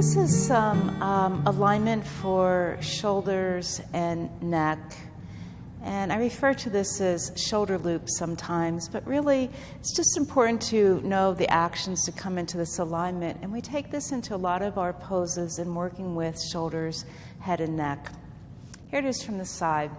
This is some alignment for shoulders and neck. And I refer to this as shoulder loops sometimes, but really it's just important to know the actions to come into this alignment. And we take this into a lot of our poses in working with shoulders, head, and neck. Here it is from the side.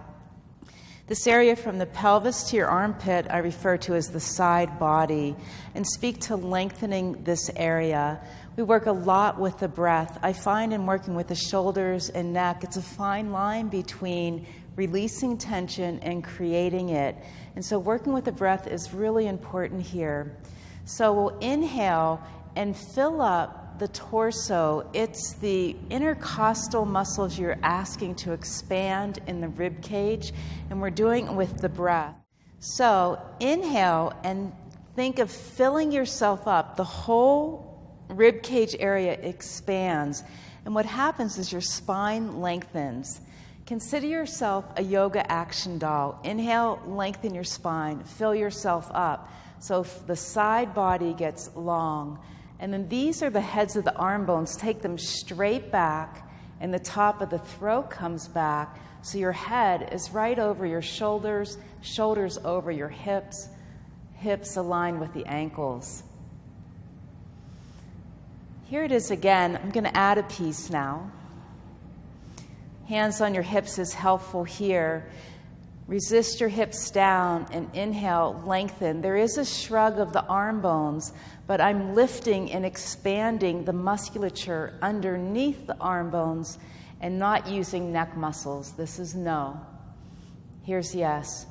This area from the pelvis to your armpit I refer to as the side body and speak to lengthening this area. We work a lot with the breath. I find in working with the shoulders and neck, it's a fine line between releasing tension and creating it. And so working with the breath is really important here. So we'll inhale and fill up the torso. It's the intercostal muscles you're asking to expand in the rib cage, and we're doing it with the breath. So inhale and think of filling yourself up. The whole rib cage area expands, and what happens is your spine lengthens. Consider yourself a yoga action doll. Inhale, lengthen your spine, fill yourself up. So the side body gets long. And then these are the heads of the arm bones. Take them straight back, and the top of the throat comes back. So your head is right over your shoulders, shoulders over your hips, hips align with the ankles. Here it is again. I'm going to add a piece now. Hands on your hips is helpful here. Resist your hips down and inhale, lengthen. There is a shrug of the arm bones, but I'm lifting and expanding the musculature underneath the arm bones and not using neck muscles. This is no. Here's yes.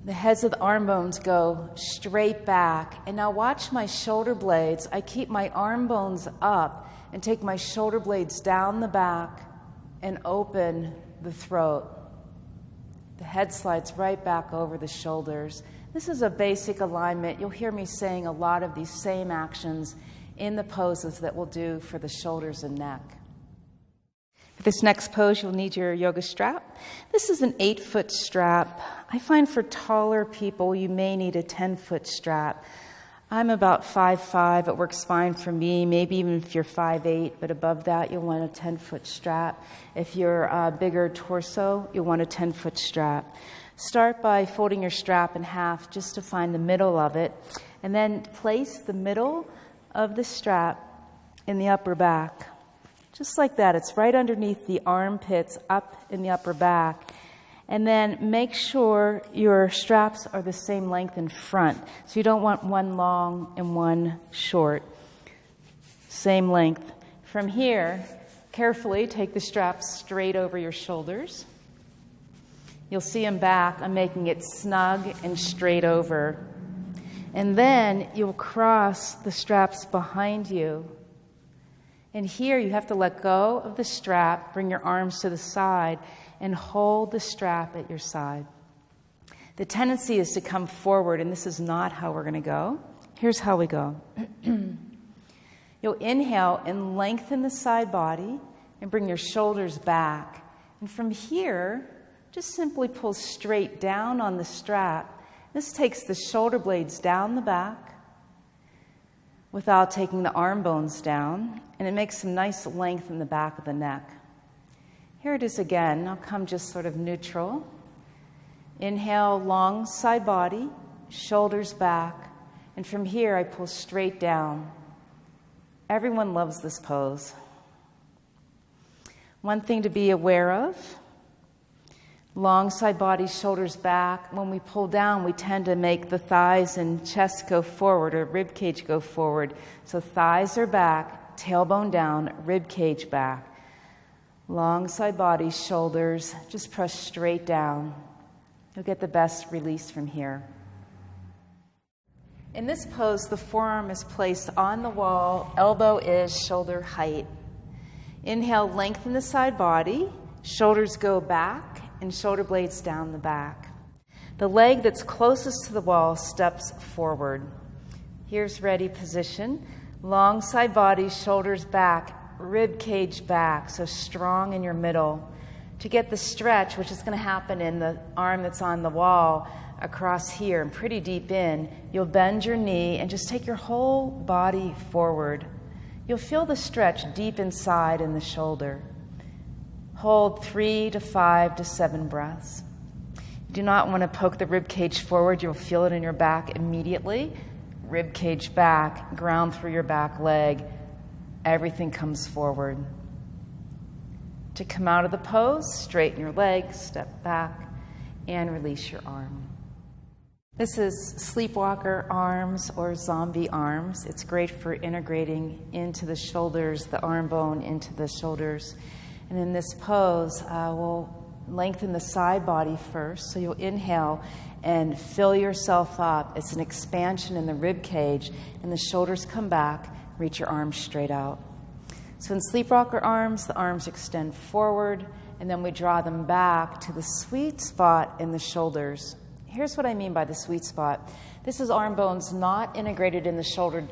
The heads of the arm bones go straight back. And now watch my shoulder blades. I keep my arm bones up and take my shoulder blades down the back and open the throat. The head slides right back over the shoulders. This is a basic alignment. You'll hear me saying a lot of these same actions in the poses that we'll do for the shoulders and neck. For this next pose, you'll need your yoga strap. This is an 8-foot strap. I find for taller people, you may need a 10-foot strap. I'm about 5'5". It works fine for me. Maybe even if you're 5'8", but above that, you'll want a 10-foot strap. If you're a bigger torso, you'll want a 10-foot strap. Start by folding your strap in half just to find the middle of it, and then place the middle of the strap in the upper back. Just like that. It's right underneath the armpits, up in the upper back. And then make sure your straps are the same length in front. So you don't want one long and one short. Same length. From here, carefully take the straps straight over your shoulders. You'll see them back. I'm making it snug and straight over. And then you'll cross the straps behind you. And here you have to let go of the strap, bring your arms to the side, and hold the strap at your side. The tendency is to come forward, and this is not how we're going to go. Here's how we go. You'll inhale and lengthen the side body and bring your shoulders back. And from here, just simply pull straight down on the strap. This takes the shoulder blades down the back without taking the arm bones down, and it makes some nice length in the back of the neck. Here it is again. I'll come just sort of neutral. Inhale, long side body, shoulders back, and from here I pull straight down. Everyone loves this pose. One thing to be aware of, long side body, shoulders back. When we pull down, we tend to make the thighs and chest go forward or rib cage go forward. So thighs are back, tailbone down, rib cage back. Long side body, shoulders, just press straight down. You'll get the best release from here. In this pose, the forearm is placed on the wall, elbow is shoulder height. Inhale, lengthen the side body, shoulders go back, and shoulder blades down the back. The leg that's closest to the wall steps forward. Here's ready position. Long side body, shoulders back, rib cage back, so strong in your middle. To get the stretch, which is going to happen in the arm that's on the wall across here and pretty deep in, you'll bend your knee and just take your whole body forward. You'll feel the stretch deep inside in the shoulder. Hold 3 to 5 to 7 breaths. You do not want to poke the rib cage forward. You'll feel it in your back immediately. Rib cage back, ground through your back leg. Everything comes forward. To come out of the pose, straighten your legs, step back, and release your arm. This is Sleepwalker Arms or Zombie Arms. It's great for integrating into the shoulders, the arm bone into the shoulders. And in this pose, we'll lengthen the side body first. So you'll inhale and fill yourself up. It's an expansion in the rib cage, and the shoulders come back. Reach your arms straight out. So in Sleepwalker Arms, the arms extend forward, and then we draw them back to the sweet spot in the shoulders. Here's what I mean by the sweet spot. This is arm bones not integrated in the shoulder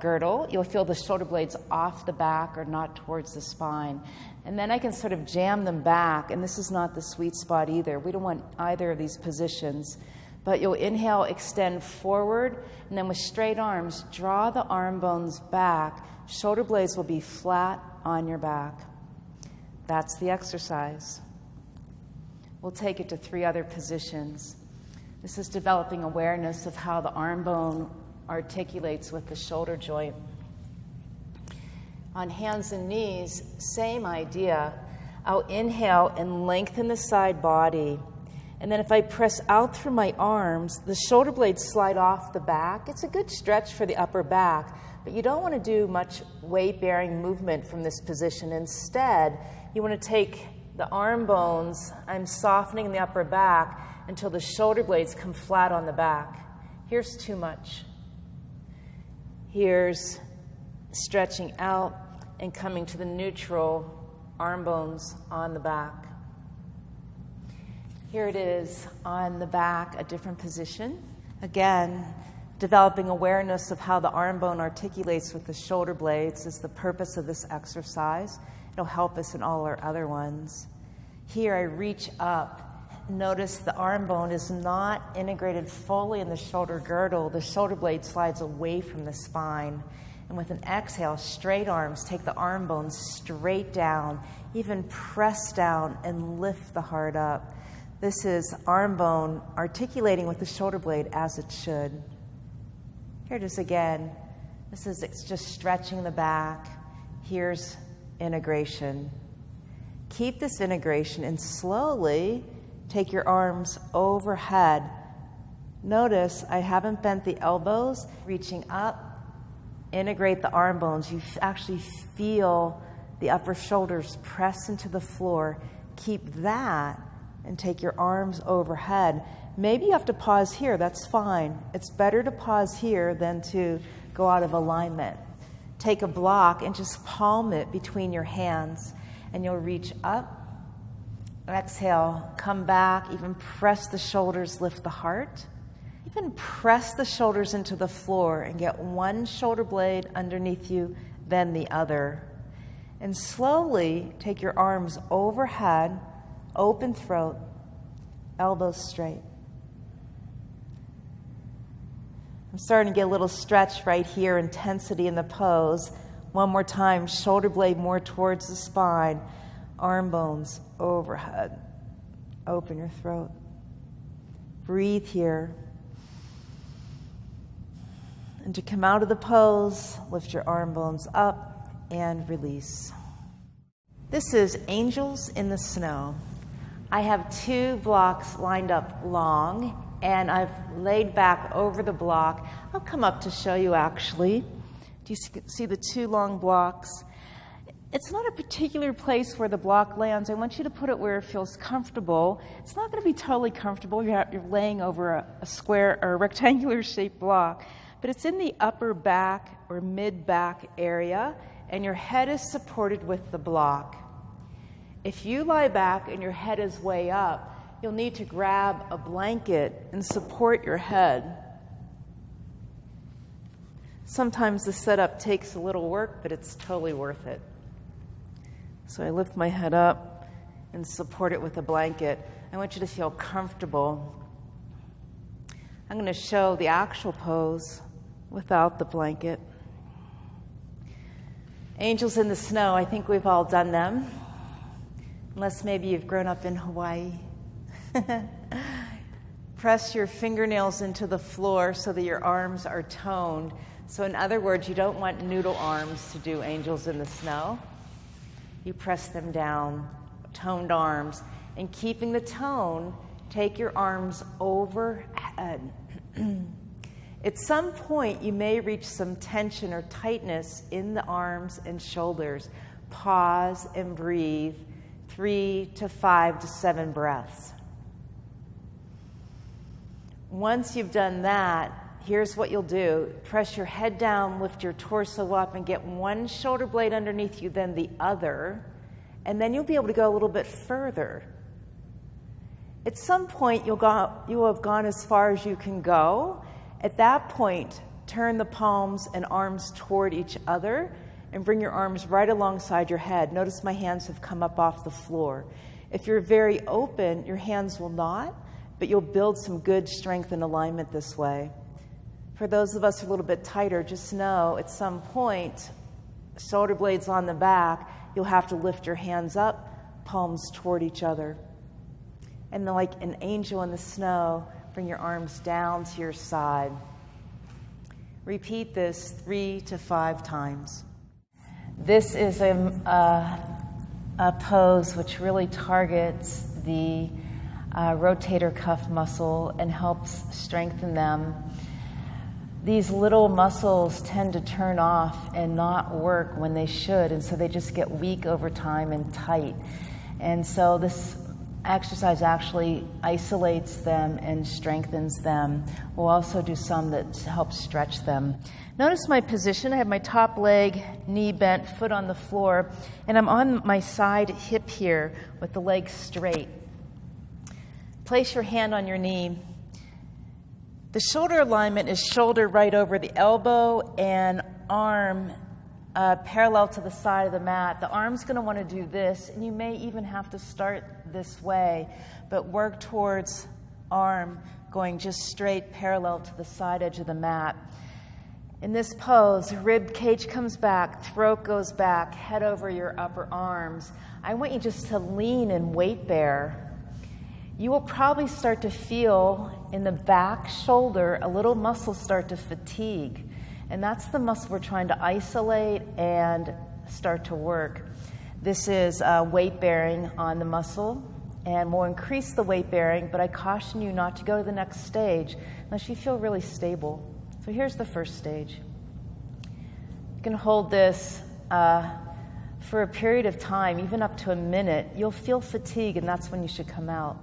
girdle. You'll feel the shoulder blades off the back or not towards the spine. And then I can sort of jam them back, and this is not the sweet spot either. We don't want either of these positions. But you'll inhale, extend forward, and then with straight arms, draw the arm bones back. Shoulder blades will be flat on your back. That's the exercise. We'll take it to 3 other positions. This is developing awareness of how the arm bone articulates with the shoulder joint. On hands and knees, same idea. I'll inhale and lengthen the side body. And then if I press out through my arms, the shoulder blades slide off the back. It's a good stretch for the upper back, but you don't want to do much weight-bearing movement from this position. Instead, you want to take the arm bones, I'm softening the upper back until the shoulder blades come flat on the back. Here's too much. Here's stretching out and coming to the neutral arm bones on the back. Here it is on the back, a different position. Again, developing awareness of how the arm bone articulates with the shoulder blades is the purpose of this exercise. It'll help us in all our other ones. Here I reach up. Notice the arm bone is not integrated fully in the shoulder girdle. The shoulder blade slides away from the spine. And with an exhale, straight arms, take the arm bones straight down, even press down and lift the heart up. This is arm bone articulating with the shoulder blade as it should. Here it is again. It's just stretching the back. Here's integration. Keep this integration and slowly take your arms overhead. Notice I haven't bent the elbows, reaching up. Integrate the arm bones. You actually feel the upper shoulders press into the floor. Keep that and take your arms overhead. Maybe you have to pause here. That's fine. It's better to pause here than to go out of alignment. Take a block and just palm it between your hands, and you'll reach up. Exhale, come back, even press the shoulders, lift the heart. Even press the shoulders into the floor and get one shoulder blade underneath you, then the other. And slowly take your arms overhead, open throat, elbows straight. I'm starting to get a little stretch right here, intensity in the pose. One more time, shoulder blade more towards the spine, arm bones overhead. Open your throat. Breathe here. And to come out of the pose, lift your arm bones up and release. This is Angels in the Snow. I have 2 blocks lined up long, and I've laid back over the block. I'll come up to show you actually. Do you see the 2 long blocks? It's not a particular place where the block lands. I want you to put it where it feels comfortable. It's not going to be totally comfortable. You're laying over a square or a rectangular shaped block, but it's in the upper back or mid-back area, and your head is supported with the block. If you lie back and your head is way up, you'll need to grab a blanket and support your head. Sometimes the setup takes a little work, but it's totally worth it. So I lift my head up and support it with a blanket. I want you to feel comfortable. I'm going to show the actual pose without the blanket. Angels in the snow, I think we've all done them. Unless maybe you've grown up in Hawaii. Press your fingernails into the floor so that your arms are toned. So in other words, you don't want noodle arms to do angels in the snow. You press them down, toned arms. And keeping the tone, take your arms overhead. At some point, you may reach some tension or tightness in the arms and shoulders. Pause and breathe 3 to 5 to 7 breaths. Once you've done that, here's what you'll do. Press your head down, lift your torso up, and get one shoulder blade underneath you, then the other. And then you'll be able to go a little bit further. At some point, you'll have gone as far as you can go. At that point, turn the palms and arms toward each other and bring your arms right alongside your head. Notice my hands have come up off the floor. If you're very open, your hands will not, but you'll build some good strength and alignment this way. For those of us a little bit tighter, just know at some point, shoulder blades on the back, you'll have to lift your hands up, palms toward each other. And then like an angel in the snow, bring your arms down to your side. Repeat this 3 to 5 times. This is a pose which really targets the rotator cuff muscle and helps strengthen them. These little muscles tend to turn off and not work when they should, and so they just get weak over time and tight. And so this exercise actually isolates them and strengthens them. We'll also do some that help stretch them. Notice my position. I have my top leg, knee bent, foot on the floor, and I'm on my side hip here with the leg straight. Place your hand on your knee. The shoulder alignment is shoulder right over the elbow and arm parallel to the side of the mat. The arm's going to want to do this, and you may even have to start this way, but work towards arm going just straight parallel to the side edge of the mat. In this pose, rib cage comes back, throat goes back, head over your upper arms. I want you just to lean and weight bear. You will probably start to feel in the back shoulder a little muscle start to fatigue. And that's the muscle we're trying to isolate and start to work. This is weight bearing on the muscle, and we'll increase the weight bearing, but I caution you not to go to the next stage unless you feel really stable. So here's the first stage. You can hold this for a period of time, even up to a minute. You'll feel fatigue, and that's when you should come out.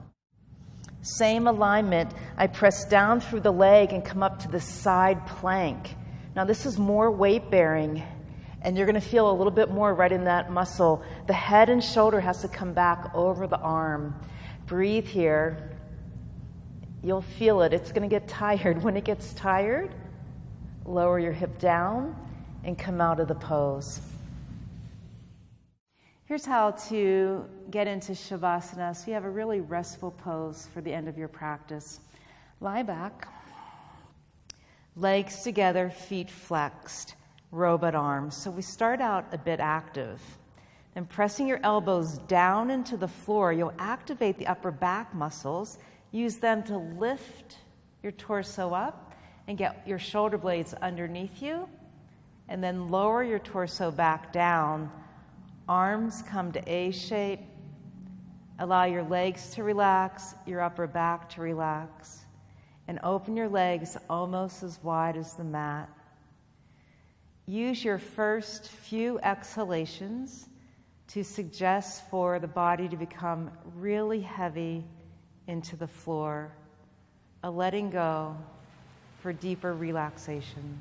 Same alignment. I press down through the leg and come up to the side plank. Now this is more weight bearing, and you're going to feel a little bit more right in that muscle. The head and shoulder has to come back over the arm. Breathe here. You'll feel it. It's going to get tired. When it gets tired, lower your hip down and come out of the pose. Here's how to get into Shavasana so you have a really restful pose for the end of your practice. Lie back, legs together, feet flexed, robot arms. So we start out a bit active. Then pressing your elbows down into the floor, you'll activate the upper back muscles. Use them to lift your torso up and get your shoulder blades underneath you. And then lower your torso back down. Arms come to A shape. Allow your legs to relax, your upper back to relax. And open your legs almost as wide as the mat. Use your first few exhalations to suggest for the body to become really heavy into the floor, a letting go for deeper relaxation.